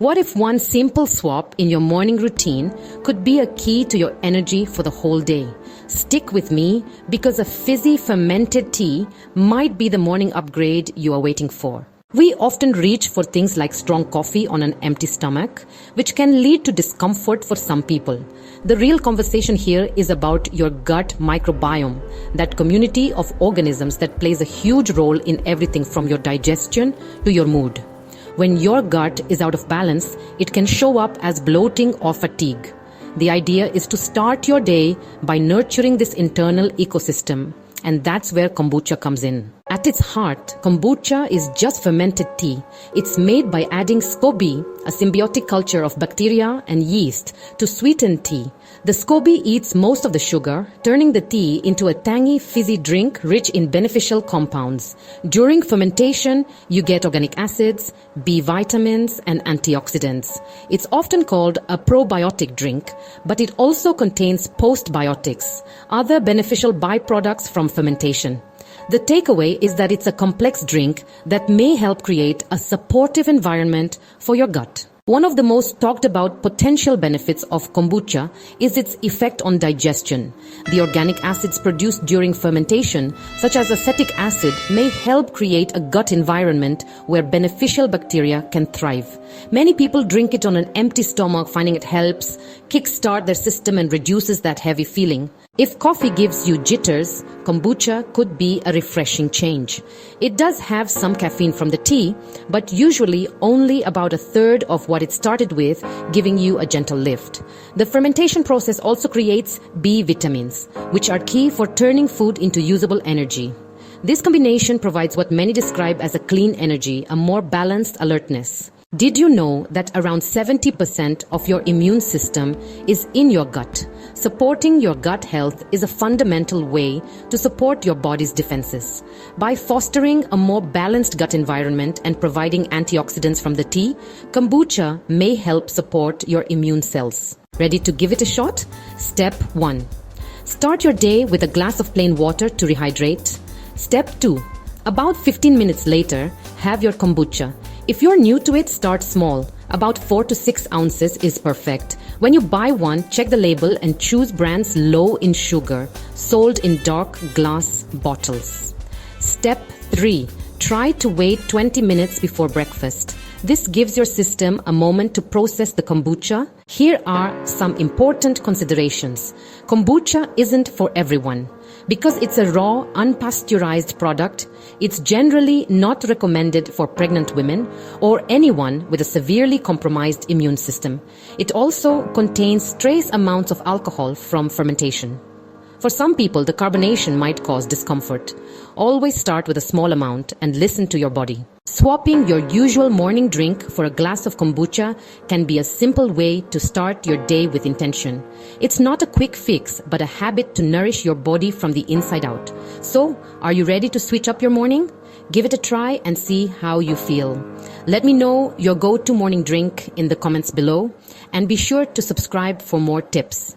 What if one simple swap in your morning routine could be a key to your energy for the whole day? Stick with me because a fizzy fermented tea might be the morning upgrade you are waiting for. We often reach for things like strong coffee on an empty stomach, which can lead to discomfort for some people. The real conversation here is about your gut microbiome, that community of organisms that plays a huge role in everything from your digestion to your mood. When your gut is out of balance, it can show up as bloating or fatigue. The idea is to start your day by nurturing this internal ecosystem, and that's where kombucha comes in. At its heart, kombucha is just fermented tea. It's made by adding SCOBY, a symbiotic culture of bacteria and yeast, to sweeten tea. The SCOBY eats most of the sugar, turning the tea into a tangy, fizzy drink rich in beneficial compounds. During fermentation, you get organic acids, B vitamins, and antioxidants. It's often called a probiotic drink, but it also contains postbiotics, other beneficial byproducts from fermentation. The takeaway is that it's a complex drink that may help create a supportive environment for your gut. One of the most talked about potential benefits of kombucha is its effect on digestion. The organic acids produced during fermentation, such as acetic acid, may help create a gut environment where beneficial bacteria can thrive. Many people drink it on an empty stomach, finding it helps kickstart their system and reduces that heavy feeling. If coffee gives you jitters, kombucha could be a refreshing change. It does have some caffeine from the tea, but usually only about a third of what it started with, giving you a gentle lift. The fermentation process also creates B vitamins, which are key for turning food into usable energy. This combination provides what many describe as a clean energy, a more balanced alertness. Did you know that around 70% of your immune system is in your gut? Supporting your gut health is a fundamental way to support your body's defenses. By fostering a more balanced gut environment and providing antioxidants from the tea, kombucha may help support your immune cells. Ready to give it a shot? Step 1. Start your day with a glass of plain water to rehydrate. Step 2. About 15 minutes later, have your kombucha. If you're new to it, start small. About 4 to 6 ounces is perfect. When you buy one, check the label and choose brands low in sugar, sold in dark glass bottles. Step 3. Try to wait 20 minutes before breakfast. This gives your system a moment to process the kombucha. Here are some important considerations. Kombucha isn't for everyone. Because it's a raw, unpasteurized product, it's generally not recommended for pregnant women or anyone with a severely compromised immune system. It also contains trace amounts of alcohol from fermentation. For some people, the carbonation might cause discomfort. Always start with a small amount and listen to your body. Swapping your usual morning drink for a glass of kombucha can be a simple way to start your day with intention. It's not a quick fix, but a habit to nourish your body from the inside out. So, are you ready to switch up your morning? Give it a try and see how you feel. Let me know your go-to morning drink in the comments below, and be sure to subscribe for more tips.